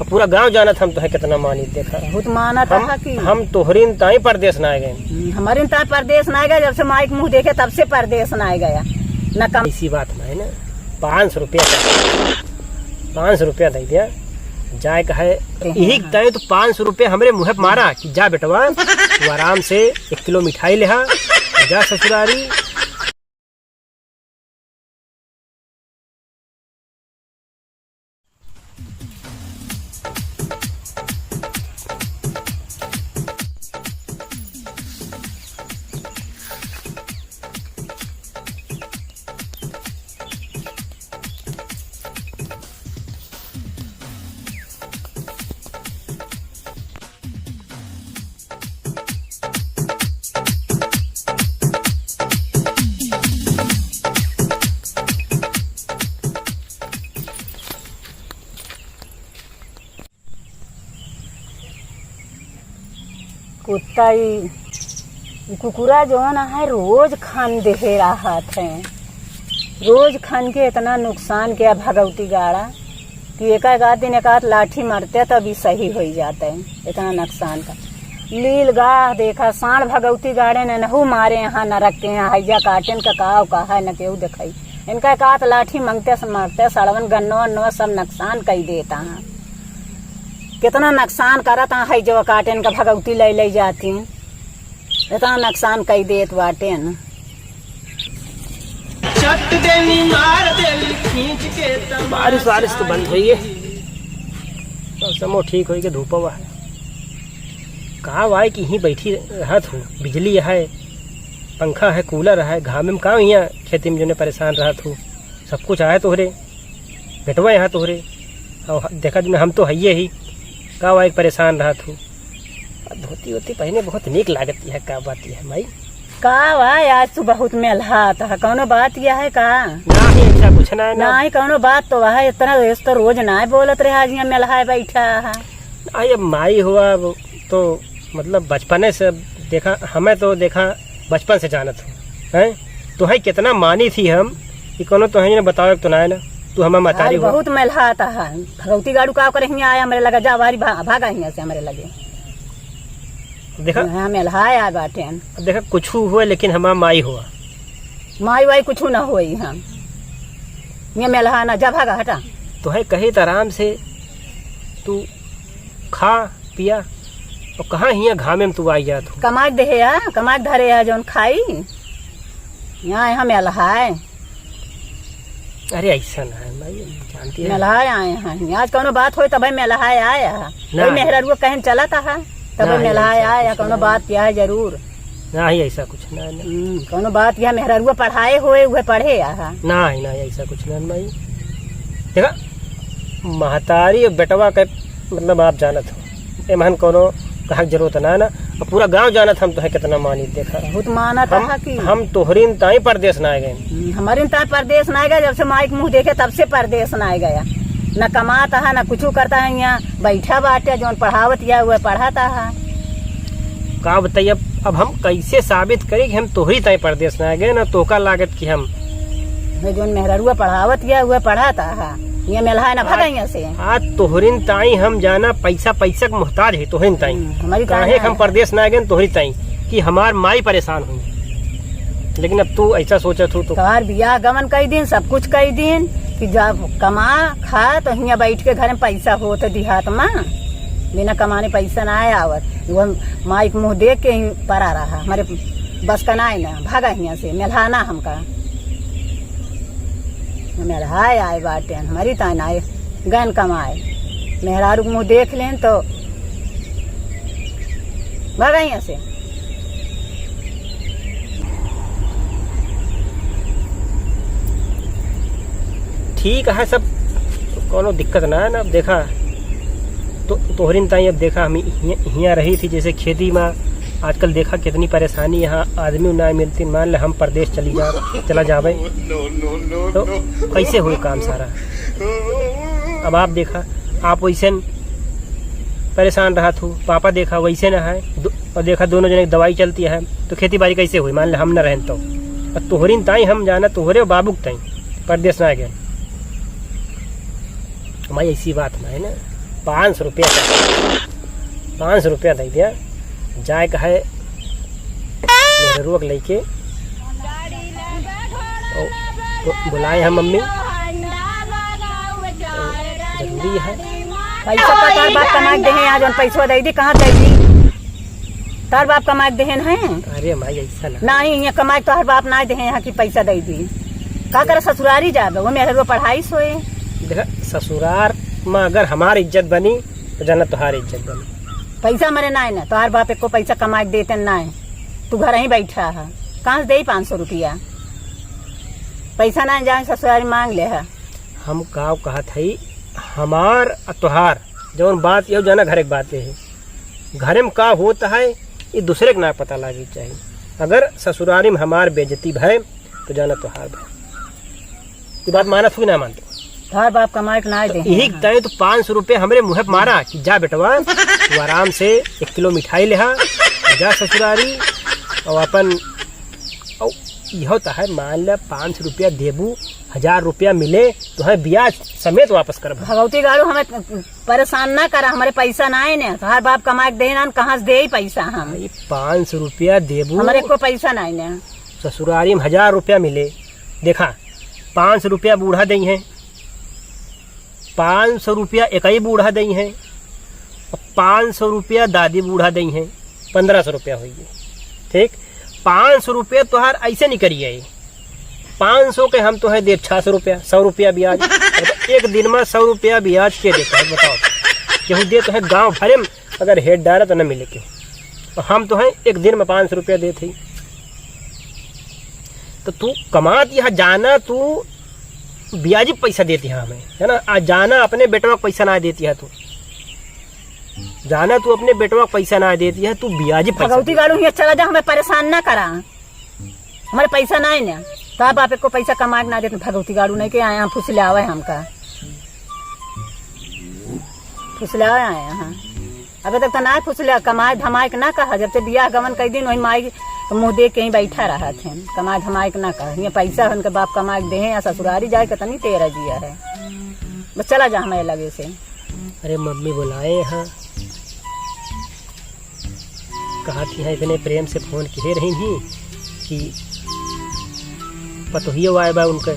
और पूरा गांव जाना था हम तो है कितना मानी देखा बहुत माना था कि हम तोहरी ताई परदेश ना गए। हमारे ताई परदेश ना गया, जब से माइक मुंह देखे तब से परदेश ना गया न कम। इसी बात में है ना 500 रुपया दे दिया जाए का है यही तय तो 500 रुपया हमरे मुँह पे मारा कि जा बेटवा तू आराम से 1 किलो मिठाई ले जा ससुरारी। कुत्ता ही कुकुरा जो है ना है रोज खान दे रहा है, रोज खान के इतना नुकसान किया भगवती गाड़ा कि एक दिन एक लाठी मारते तभी सही हो जाता है। इतना नुकसान का लील गाह देखा सांड भगवती गाड़े ने नहू मारे यहाँ न रखते हैं हैजा काटन का काव कहा न केहू दिखाई इनका एक लाठी मांगते मारते सड़वन गन्नो सब नुकसान कर देता है। कितना नुकसान करता है जो काटन का भगवती ले जाती इतना नुकसान कर देत बाटे न। बारिश तो बंद हुई है, मौसम ठीक हो धूप हुआ है। कहाँ वाई कि यहीं बैठी रहत हूँ, बिजली है पंखा है कूलर है, घाम में कहाँ यहाँ खेती में जो परेशान रहत हूँ। सब कुछ आया तोहरे बेटवा यहाँ तोहरे और देखा जो हम तो है ही का वाई परेशान रहत हूँ। धोती होती पहने बहुत नीक लागती है। का बात है माई का वाई आज तू बहुत मेलहात है, कौनो बात यह है का नहीं ऐसा कुछ ना नहीं कौनो बात तो है इतना तो रोज ना बोलत रहे आज यहाँ मेलहाए बैठा है। अब माई हुआ तो मतलब बचपने से देखा हमें तो देखा बचपन से जानत हूँ हैं तो है कितना मानी थी हम कि कोनो तो है बताओ तो ना तू हमें मतारी बहुत मेलहाता है। भगवती गाड़ू का करे आया हमारे लगा जा बारी भागा यहाँ से हमारे लगे देखा मेलहाया बाटे देखा कुछ हुआ लेकिन हमारा माई हुआ माई वाई कुछ ना हुई हम ये मेलहा ना जा भागा हटा तो है कही तो आराम से तू खा पिया और कहाँ हिया घामे में तू आई जात हो। कमाज दे कमाज धरे है जौन खाई यहाँ यहाँ मेलहाए। अरे ऐसा ना है भाई जानती है मेलहाए आए हैं आज कोनो बात हो तब मेलहाए आया मेहरा कहीं चला था तब मेलहाए आया कोनो बात किया है जरूर नहीं ऐसा कुछ ना कोनो बात किया मेहरा पढ़ाए हुए हुए पढ़े नहीं ऐसा कुछ ना भाई। देखा महतारी और बेटवा के मतलब आप जानत हो एमहन कोनो कहा जरूरत ना और पूरा गांव जानत हम तो है कितना मानी देखा बहुत माना था कि हम तोहरी ताई परदेश ना गए। हमारे ताई परदेश ना गया, जब से माइक मुंह देखे तब से परदेश ना गया। न कमाता है न कुछ करता है, यहाँ बैठा बाटे जो पढ़ावत या हुआ पढ़ाता है। का बताइए अब हम कैसे साबित करें कि हम तोहरी ताई परदेश ना गए ना तो का लागत की हम जो मेहरुआ पढ़ावत या हुआ पढ़ाता है ये मेलहा ना भागा यहाँ से। आज तोहरीन ताई हम जाना पैसा पैसा का मोहताज है तोहरीन ताई हमारी काहे हम परदेश ना गए तोहरी ताई कि हमार माई परेशान हुई। लेकिन अब तू ऐसा सोचा तू तो बियाह गमन कई दिन सब कुछ कई दिन कि जब कमा खा तो यहाँ बैठ के घर में पैसा हो तो देहात में बिना कमाने पैसा ना आया आवत वो माइक मुँह देख के ही पड़ा रहा हमारे बस का ना भागा यहाँ से मेलहाना हमका मेलहाए आए बाटे हमारी तान आए गन कमाए मेहरारू मुँह देख लें तो भागा यहाँ से। ठीक है सब कोनो दिक्कत ना है ना। अब देखा तो तोहरीन ताई अब देखा हम यहाँ रही थी जैसे खेती में आजकल देखा कितनी परेशानी यहाँ आदमी ना मिलती। मान ले हम प्रदेश चला जावे तो कैसे हुए काम सारा। अब आप देखा आप वैसे परेशान रहा थू पापा देखा वैसे ना है और देखा दोनों जने दवाई चलती है तो खेती बाड़ी कैसे हुई। मान ले हम न रहें तो तोहरीन ताई हम जाना तोहरे बाबू ताई प्रदेश ना गए। हमारी ऐसी बात ना है ना 500 रुपया 500 रुपया दे दिया जाए का है मेरे रोक लेके बुलाए हैं मम्मी जरूरी है। पैसा का तार बाप कमा के दे आज पैसा दे दी कहाँ दे दी तार बाप कमा के देहन है। अरे माई ऐसा ना नहीं यहाँ कमा के तार बाप ना दे यहाँ की पैसा दे दी का करे ससुरारी जाबे वो मेरे रो पढ़ाई सोए। देखा ससुरार में अगर हमारी इज्जत बनी तो जाना तुम्हारी इज्जत बनी। पैसा मरे ना है ना तार बाप को पैसा कमा के देते ना है तू घर ही बैठा है कहाँ से दे 500 रुपया पैसा ना जाए ससुरारी मांग ले है। हम गाँव कहत है हमार त्योहार जौन बात ये जाना घर एक बात है घरे में का होता है ये दूसरे के ना पता लगी चाहिए। अगर ससुरारी में हमार बेइज्जती भय तो जाना त्योहार भय ये बात माना तू ना मानते तार बाप कमाए के ना दे यही तय तो 500 रुपये हमरे मुँह पे मारा कि जा बेटवा तू आराम से 1 किलो मिठाई ले जा ससुरारी और अपन यह होता है मान लिया 500 रुपया देबू 1000 रुपया मिले तो है ब्याज समेत वापस कर भगवती गाड़ू हमें परेशान ना करा हमारे पैसा ना है ना तार बाप कमा के दे ना कहाँ से दे पैसा हम 500 रुपया देबू हमारे को पैसा ना है ना ससुरारी में 1000 रुपया मिले देखा 500 रुपया बूढ़ा दई है 500 रुपया एक ही बूढ़ा दई है 500 रुपया दादी बूढ़ा दई है 1500 रुपया हुई है ठीक 500 रुपया तोहार ऐसे नहीं करिए 500 के हम तो है दे 600 रुपया 100 रुपया ब्याज तो एक दिन में 100 रुपया ब्याज के देता है बताओ केहू दे तो है गांव भरे में अगर हेड डाला तो न मिले के तो हम तो है एक दिन में 500 रुपया देते ही तो तू कमात यहाँ जाना तू ब्याजी पैसा देती है हमें है ना आज जाना अपने बेटवा पैसा ना देती है तू जाना तू अपने बेटवा पैसा ना देती है तू ब्याजी पैसा भगवती गाड़ू यहाँ चला जा हमें परेशान ना करा हमारे पैसा ना है ना तार बाप को पैसा कमा के ना देते भगवती गाड़ू नहीं के आए हम फुसले आवे हमका फुसले आए यहाँ अभी तक तो ना फुसले कमाए धमाए के ना कहा जब से बियाह गमन कई दिन वही माई मुँह देख के ही बैठा रहा थे कमाए धमाए के ना कहा ये पैसा उनके बाप कमा के दे या ससुरारी जाए के तनी तेरा जिया है बस चला जा हमें लगे से। अरे मम्मी बुलाए यहाँ कहा थी है इतने प्रेम से फोन किए रही थी कि पतोही आए बा उनके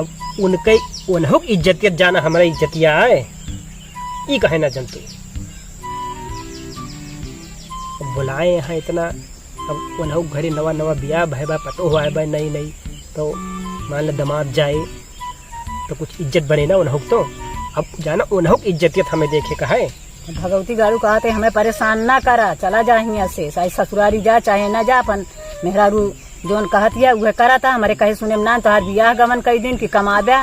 अब उनके उन्हों की इज्जतियत जाना हमारा इज्जतिया आए ये कहे ना जनतु बुलाए यहाँ इतना अब उन्हों घरे नवा नवा ब्याह भय बा पतो हुआ है बा नहीं नहीं तो मान लो दमाद जाए तो कुछ इज्जत बने ना उन्हों तो अब जाना उन्हों की इज्जतियत हमें देखे का है। भगवती गाड़ू कहते हमें परेशान ना करा चला जा यहाँ से चाहे ससुरारी जा चाहे ना जा अपन मेहरारू जोन कहतिया वह करा था हमारे कहे सुने ना तोहार बियाह गमन कई दिन की कमा दे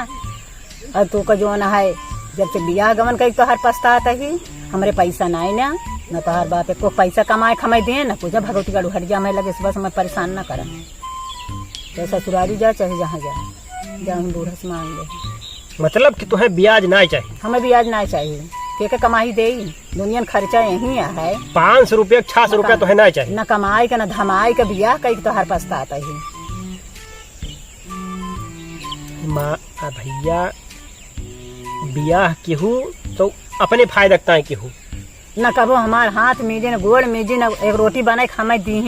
और तू का जोन है जब से बियाह गमन कई तोहार पछताता ही हमारे पैसा ना है ना न तोहार बाप को पैसा कमाए खमाए दे ना पूजा भगवती गाड़ू हट जा हमें लगे बस हमें परेशान ना करा चाहे ससुरारी जा चाहे जहाँ जा हम बूढ़ा से मांग ले मतलब कि तुम्हें ब्याज ना चाहिए हमें ब्याज ना चाहिए के कमाई दे दुनिया खर्चा यही है 500 रुपया 600 रुपया तो है ना चाहिए न कमाई का न धमाई का बियाह कई तो हर पछताता ही माँ भैया बियाह केहू तो अपने फायदा तक है केहू न कबो हमार हाथ मीजे न गोड़ मीजे न एक रोटी बनाए हमें दी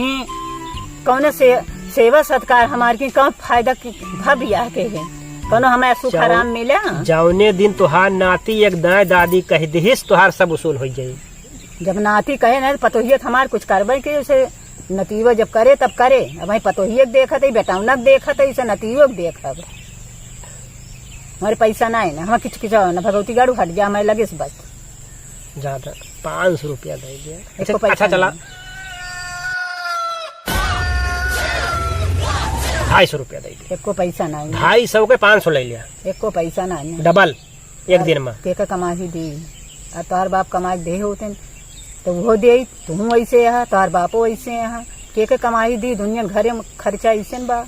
कौन से सेवा सत्कार हमार की कौन फायदा की बियाह के है कौन हमें सुख आराम मिले जाउने दिन तुहार नाती एक दाएं दादी कह दिहिस तुहार सब उसूल हो जाये जब नाती कहे ना पतोहियत हमार कुछ करबे के उसे नतीवा जब करे तब करे अब भाई पतोहियत देखत है बेटाउनक देखत है इसे नतीवो देखब हमारे पैसा ना है ना हम किच किच न भगवती गाड़ू हट जा हमारे लगे बस ज्यादा 500 रुपया दे दिया अच्छा चला 250 रुपया दे दिया एको पैसा ना 250 के 500 ले लिया एको पैसा ना डबल एक दिन में के कमा ही दी और तोहर बाप कमा दे होते तो वो दे तू वैसे यहाँ तोहर बापो वैसे यहाँ के कमाई दी दुनिया घरे में खर्चा ऐसे बा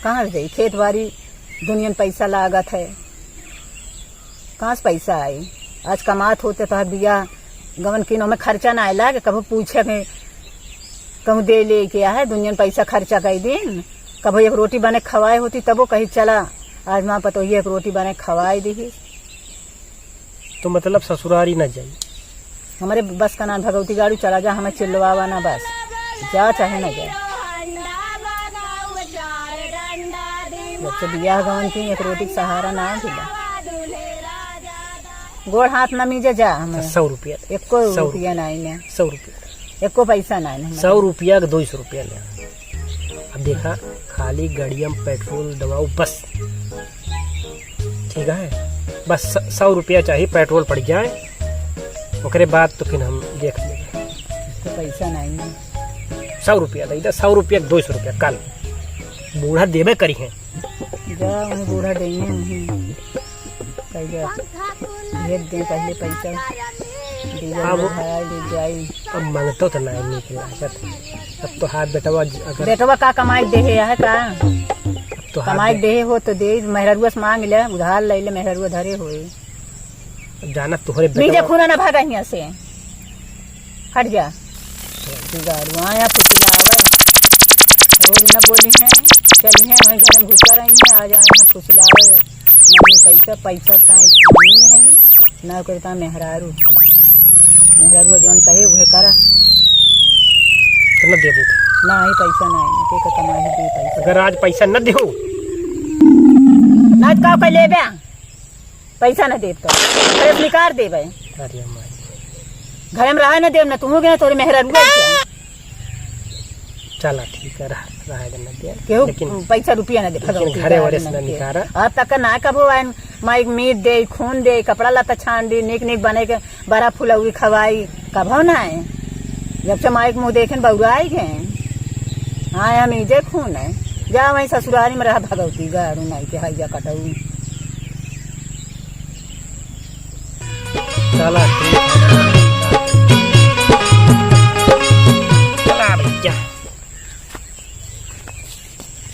कहाँ से खेत बाड़ी दुनिया में पैसा लागत है कहाँ से पैसा आई आज कमात होते तो बिया गवन किनो में खर्चा ना आएला कभी पूछे में कहूँ दे ले क्या है दुनिया में पैसा खर्चा कई दिन कभी एक रोटी बने खवाए होती तबो कहीं चला आज माँ पतोहिए एक रोटी बने खवाई दी। तो मतलब ससुरारी न जाई। हमारे बस का नाम भगवती गाड़ी चला जा, हमें चिल्लवावा ना बस, जा चाहे ना जा। जब से बियाह गवन की एक रोटी का सहारा ना दिला, गोड़ हाथ न मीजे जा। हमें 100 रुपया, एको रुपया नहीं ने, 100 रुपया, एको पैसा नहीं ने। 100 रुपया का 200 रुपया ले। अब देखा खाली गाड़िया में पेट्रोल दबाओ बस, ठीक है, बस 100 रुपया चाहिए पेट्रोल पड़ जाए, ओकरे बाद तो फिर हम देख लेंगे। तो पैसा नहीं है। 100 रुपया दे, 100 रुपया 200 रुपया कल बूढ़ा देवे करी है। जा वहीं बूढ़ा देंगे, वहीं पहले भेज दें, पहले पैसा ले जाई। अब मांगतो तो नहीं निकला, अब तो हाथ बेटवा अगर बेटवा का कमाई दे है का, तो कमाई दे हो तो दे, मेहरुआ से मांग ले, उधार ले ले, मेहरुआ धरे होए। जाना तुहरे नीचे खूना ना भागा यहाँ से, हट जा। गाड़ुआ या फुसलावे, रोज न बोली हैं, चली हैं वहीं घर में घुसा रही हैं, आ जाए यहाँ फुसलावे। मम्मी पैसा पैसा ताई नहीं है ना, करता मेहरारू, मेहरारू जौन कहे वह करा। तो न देबू ना ही पैसा नहीं के कमाई दे पैसा। अगर आज पैसा न दे ना का ले बे पैसा न देव तो अरे निकार देवे। अरे घर में रहा न देव न, तुम गए तोरे मेहरारू चला ठीक है, रहा न दे, केहू लेकिन पैसा रुपया न दे, घरे वरे से न निकारा। अब तक ना कबो आन माइक मीट दे, खून दे, कपड़ा लता छान दे, निक निक बने के बड़ा फुलौरी खवाई, कभो ना है। जब से माइक मुँह देखे बउराई गए। हाँ हम इजे खून है, जा वहीं ससुरारी में रहा भगवती गाड़ू नहीं के हैया कटऊ। चला ठीक है, चला भैया।